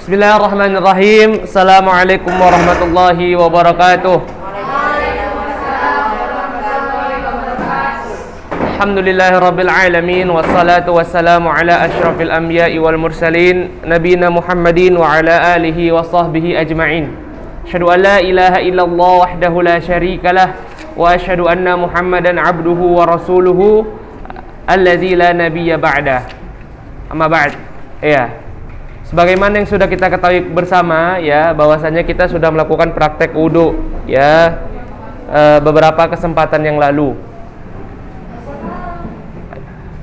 Bismillahirrahmanirrahim. Assalamualaikum warahmatullahi wabarakatuh. Alhamdulillahirabbil alamin wassalatu wassalamu ala asyrafil anbiya'i wal mursalin nabiyina Muhammadin wa ala alihi wa sahbihi ajma'in. Asyhadu an la ilaha illallah wahdahu la syarikalah wa asyhadu anna Muhammadan abduhu wa rasuluhu alladzi la nabiyya ba'dah. Amma ba'd. Ya. Sebagaimana yang sudah kita ketahui bersama ya, bahwasanya kita sudah melakukan praktek wudu ya beberapa kesempatan yang lalu.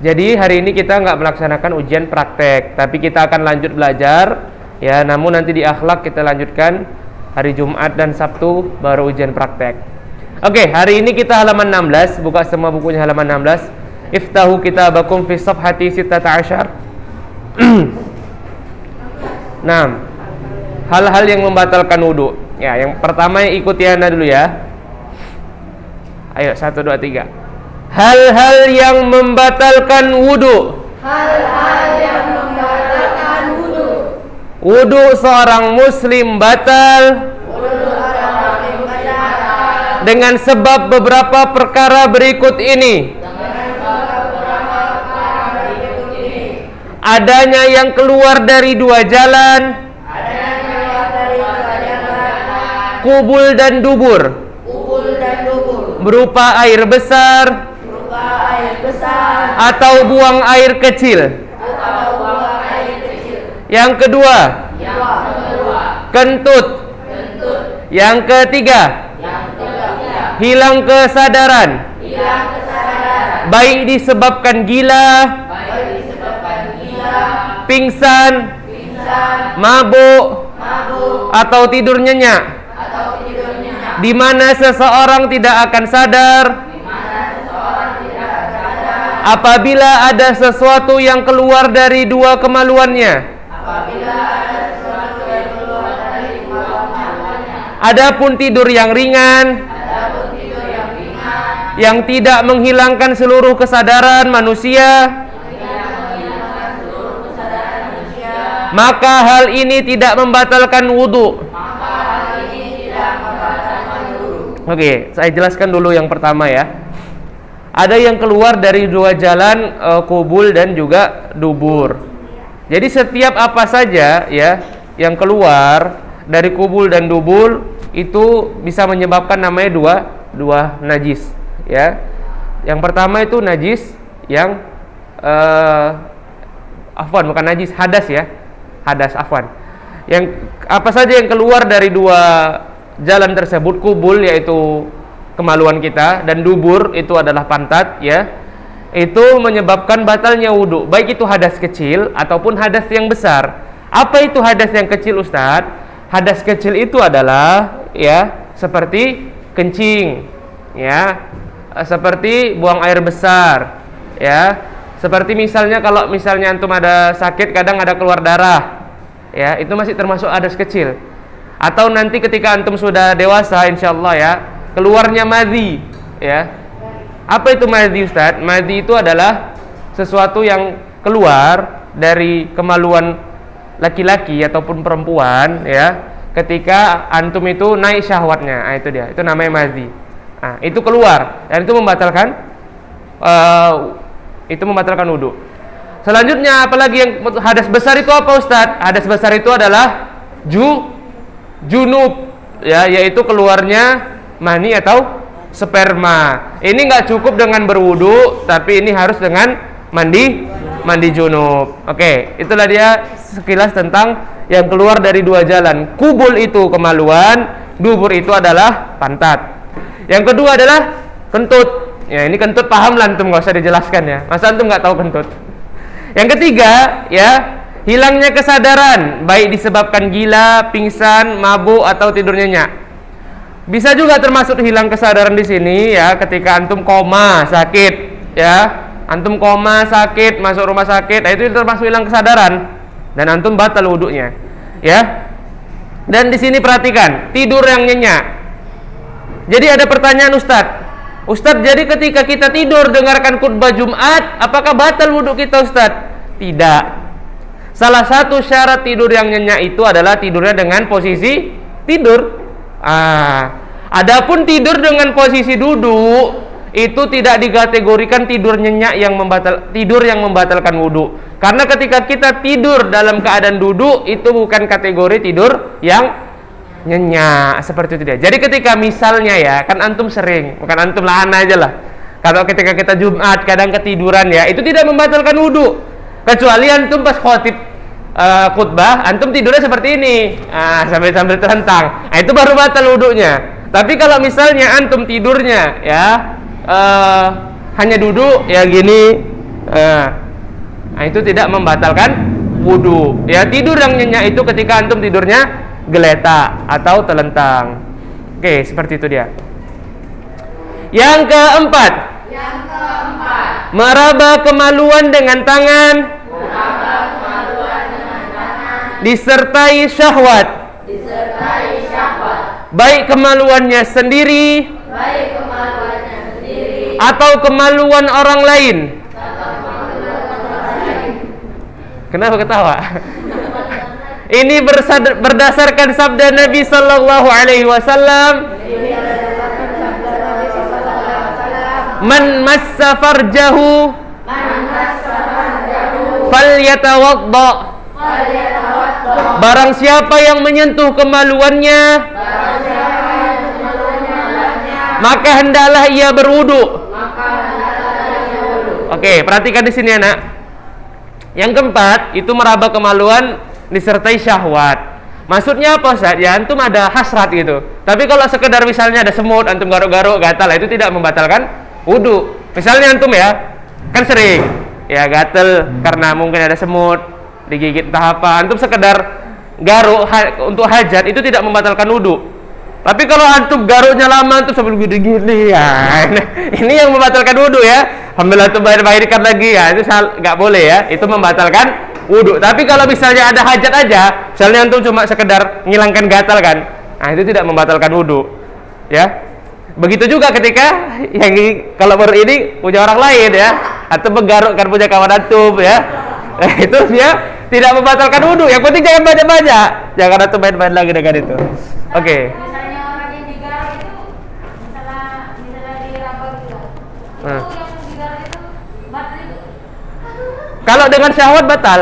Jadi hari ini kita nggak melaksanakan ujian praktek, tapi kita akan lanjut belajar ya. Namun nanti di akhlak kita lanjutkan hari Jumat dan Sabtu baru ujian praktek. Oke, hari ini kita halaman 16, buka semua bukunya halaman 16. Iftahu kitabakum fi safhati 16. Nah, hal-hal yang membatalkan wudu. Ya, yang pertama yang ikuti Anda dulu ya. Ayo, 1, 2, 3. Hal-hal yang membatalkan wudu. Hal-hal yang membatalkan wudu. Wudu seorang muslim batal dengan sebab beberapa perkara berikut ini. Adanya yang keluar dari dua jalan, kubul dan dubur, berupa air besar, atau buang air kecil. Yang kedua, kentut. Yang ketiga, hilang kesadaran, baik disebabkan gila, pingsan, mabuk, atau tidur nyenyak, di mana seseorang tidak akan sadar apabila ada sesuatu yang keluar dari dua kemaluannya. Adapun tidur yang ringan, yang tidak menghilangkan seluruh kesadaran manusia, maka hal ini tidak membatalkan wudu. Oke, saya jelaskan dulu yang pertama ya. Ada yang keluar dari dua jalan, kubul dan juga dubur. Jadi setiap apa saja ya yang keluar dari kubul dan dubur itu bisa menyebabkan namanya dua najis ya. Yang pertama itu najis yang bukan najis, hadas ya. Hadas, afwan. Yang apa saja yang keluar dari dua jalan tersebut, kubul yaitu kemaluan kita dan dubur itu adalah pantat ya, itu menyebabkan batalnya wudu, baik itu hadas kecil ataupun hadas yang besar. Apa itu hadas yang kecil, Ustadz? Hadas kecil itu adalah ya seperti kencing ya, seperti buang air besar ya, seperti misalnya kalau misalnya antum ada sakit, kadang ada keluar darah ya, itu masih termasuk hadas kecil. Atau nanti ketika antum sudah dewasa insyaallah ya, keluarnya madhi ya. Apa itu madhi, Ustaz? Madhi itu adalah sesuatu yang keluar dari kemaluan laki-laki ataupun perempuan ya, ketika antum itu naik syahwatnya. Itu dia, itu namanya madhi. Nah, itu keluar dan itu membatalkan wudu. Selanjutnya apalagi yang hadas besar itu apa, Ustaz? Hadas besar itu adalah junub ya, yaitu keluarnya mani atau sperma. Ini nggak cukup dengan berwudu, tapi ini harus dengan mandi junub. Oke, itulah dia sekilas tentang yang keluar dari dua jalan. Kubul itu kemaluan, dubur itu adalah pantat. Yang kedua adalah kentut. Ya, ini kentut paham lah antum, nggak usah dijelaskan ya. Masa antum nggak tahu kentut? Yang ketiga ya, hilangnya kesadaran, baik disebabkan gila, pingsan, mabuk atau tidur nyenyak. Bisa juga termasuk hilang kesadaran di sini ya, ketika antum koma, sakit ya. Antum koma, sakit, masuk rumah sakit, itu termasuk hilang kesadaran dan antum batal wudunya ya. Dan di sini perhatikan, tidur yang nyenyak. Jadi ada pertanyaan, Ustadz, jadi ketika kita tidur dengarkan khutbah Jumat, apakah batal wudhu kita, Ustadz? Tidak. Salah satu syarat tidur yang nyenyak itu adalah tidurnya dengan posisi tidur. Adapun tidur dengan posisi duduk itu tidak dikategorikan tidur nyenyak yang membatalkan wudu. Karena ketika kita tidur dalam keadaan duduk itu bukan kategori tidur yang nyenyak, seperti itu dia. Jadi ketika misalnya ya, kan antum sering, bukan antum lah, ana aja lah. Kalau ketika kita Jumat kadang ketiduran ya, itu tidak membatalkan wudu. Kecuali antum pas khutbah, antum tidurnya seperti ini, sambil terhentang. Itu baru batal wudunya. Tapi kalau misalnya antum tidurnya ya hanya duduk ya gini, itu tidak membatalkan wudu. Ya, tidur yang nyenyak itu ketika antum tidurnya geletak atau telentang. Oke, seperti itu dia. Yang keempat, meraba kemaluan dengan tangan, disertai syahwat, baik kemaluannya sendiri, atau kemaluan orang lain. Kenapa ketawa? Ini berdasarkan sabda Nabi sallallahu alaihi wasallam, man massa farjahu falyatawadda. Barang siapa yang menyentuh kemaluannya, maka hendaklah ia berwudu. Oke, perhatikan di sini anak. Yang keempat itu meraba kemaluan disertai syahwat. Maksudnya apa Ustaz? Ya antum ada hasrat gitu. Tapi kalau sekedar misalnya ada semut, antum garuk-garuk gatal, itu tidak membatalkan wudu. Misalnya antum ya, kan sering ya gatal karena mungkin ada semut, digigit entah apa, antum sekedar garuk untuk hajat, itu tidak membatalkan wudu. Tapi kalau antum garuknya lama, antum sambil gini-gini ya, ini yang membatalkan wudu ya. Alhamdulillah antum bayar-bayarkan lagi ya, itu nggak boleh ya, itu membatalkan wudu. Tapi kalau misalnya ada hajat aja, misalnya antum cuma sekedar ngilangkan gatal kan, itu tidak membatalkan wudu ya. Begitu juga ketika yang kalau baru ini punya orang lain ya, atau menggarukkan punya kawan antum ya, itu dia tidak membatalkan wudu. Yang penting jangan banyak-banyak, jangan antum main-main lagi dengan itu. Oke. Misalnya orang yang digaruk itu, misalnya diraba gitu, itu yang digaruk itu batal itu. Kalau dengan syahwat batal.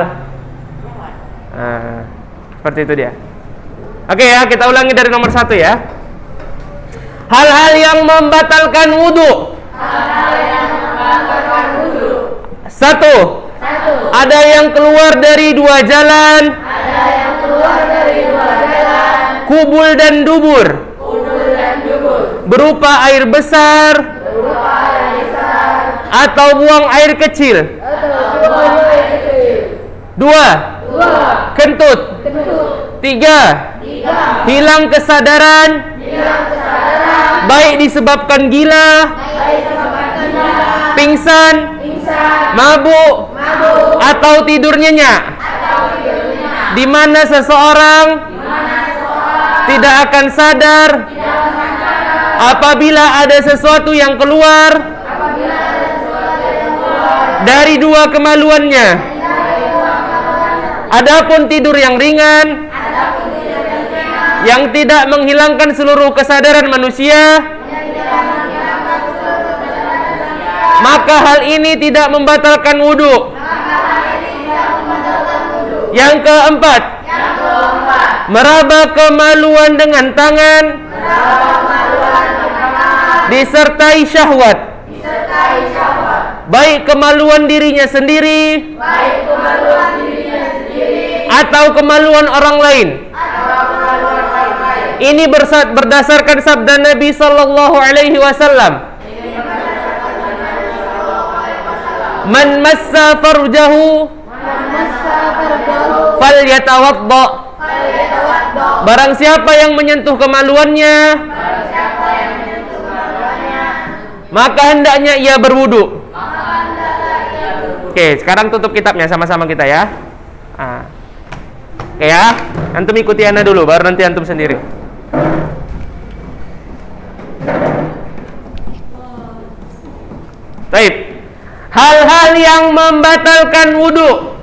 Seperti itu dia. Oke ya, kita ulangi dari nomor 1 ya. Hal-hal yang membatalkan wudu. 1. Ada yang keluar dari 2 jalan. Kubul dan dubur. Berupa air besar. Atau buang air kecil. 2. Kentut. 3. Hilang kesadaran. Baik disebabkan gila, pingsan, mabuk, atau tidur nyenyak. Di mana seseorang tidak akan sadar apabila ada sesuatu yang keluar dari 2 kemaluannya. Adapun tidur yang ringan yang tidak menghilangkan seluruh kesadaran manusia, maka hal ini tidak membatalkan wudu. Yang keempat, meraba kemaluan dengan tangan disertai syahwat, baik kemaluan dirinya sendiri atau kemaluan orang lain. Ini berdasarkan sabda Nabi sallallahu alaihi wasallam, man massa farjahu falyatawadda. Barang siapa yang menyentuh kemaluannya, maka hendaknya ia berwudu. Oke, sekarang tutup kitabnya sama-sama kita ya. Oke ya, antum ikuti ana dulu, baru nanti antum sendiri. Baik. Hal-hal yang membatalkan wudu.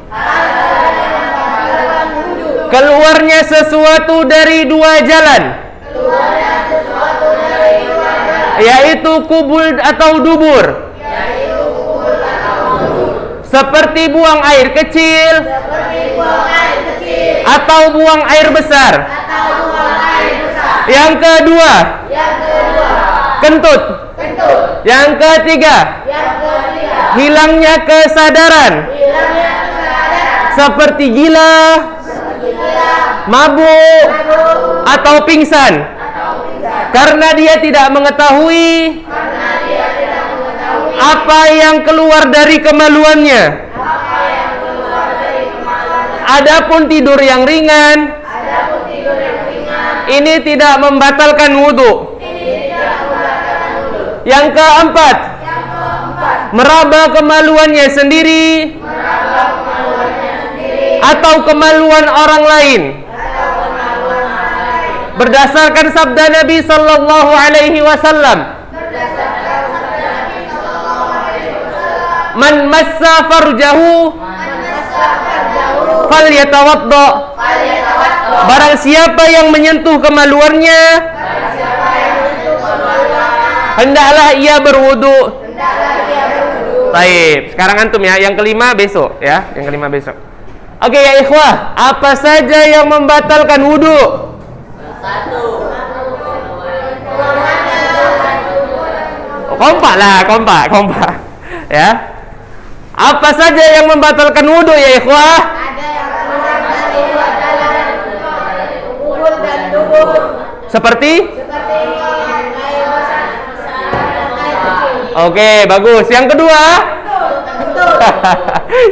Keluarnya sesuatu dari dua jalan. Yaitu kubul atau dubur. Seperti buang air kecil. Atau buang air besar. Yang kedua, kentut. Yang ketiga, hilangnya kesadaran. Seperti gila, mabuk, atau pingsan. Karena dia tidak mengetahui apa yang keluar dari kemaluannya. Adapun tidur yang ringan, ini tidak membatalkan wudu. Yang keempat, meraba kemaluannya sendiri atau kemaluan orang lain. Berdasarkan sabda Nabi sallallahu alaihi wasallam, "Man massa farjahu falyatawadda." Barang siapa yang menyentuh kemaluannya, hendaklah ia berwudu. Baik, sekarang antum ya, yang kelima besok ya, yang kelima besok. Oke ya ikhwah, apa saja yang membatalkan wudu? Kompak lah, kompak. Ya. Apa saja yang membatalkan wudu ya ikhwah? Seperti? Oke, bagus. Yang kedua?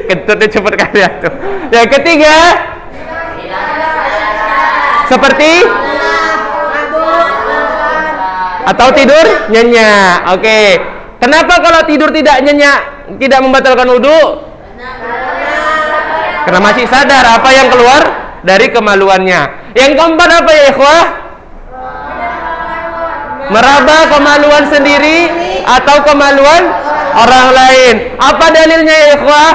Kentutnya cepat kali ya tuh. Yang ketiga? Seperti? Atau tidur nyenyak. Oke. Kenapa kalau tidur tidak nyenyak tidak membatalkan wudu? Karena masih sadar apa yang keluar dari kemaluannya. Yang keempat apa ya ikhwah? Meraba kemaluan sendiri atau kemaluan orang lain. Apa dalilnya ya ikhwah?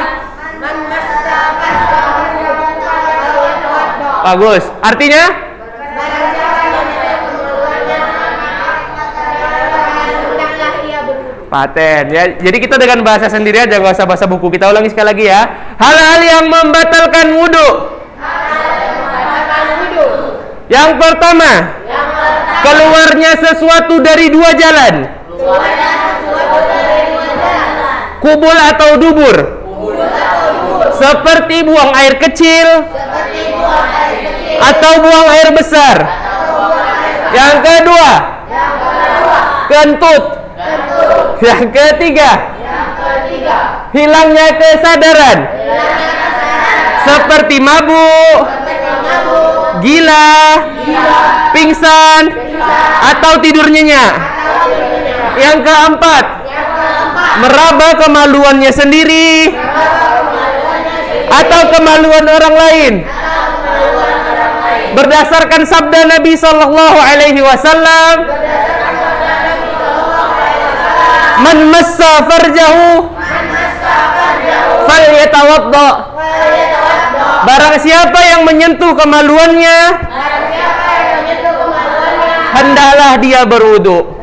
Bagus. Artinya? Paten ya. Jadi kita dengan bahasa sendiri aja, nggak usah bahasa buku. Kita ulangi sekali lagi ya. Hal-hal yang membatalkan wudu. Yang pertama, keluarnya sesuatu dari dua jalan. Kubul atau dubur. Seperti buang air kecil atau buang air besar. Yang kedua, kentut. Yang ketiga, hilangnya kesadaran. Seperti mabuk, gila, pingsan, atau tidur nyenyak. Yang keempat, meraba kemaluannya sendiri atau kemaluan orang lain. Berdasarkan sabda Nabi sallallahu alaihi wasallam, "Man massa farjahu falyatawadda." Barang siapa yang menyentuh kemaluannya, hendaklah dia berwudu.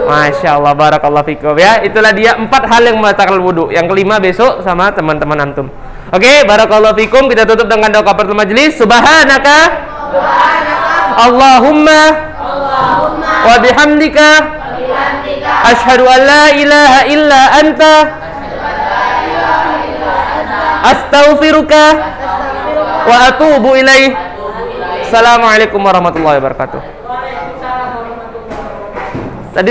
Masya Allah, barakallahu fikum ya. Itulah dia 4 hal yang membatalkan wudu. Yang kelima besok sama teman-teman antum. Oke, barakallahu fikum. Kita tutup dengan doa kafaratul majelis. Subhanaka Allahumma wa bihamdika asyhadu an la ilaha illa anta astaghfiruka wa atubu ilaih. Assalamualaikum warahmatullahi wabarakatuh. Tadi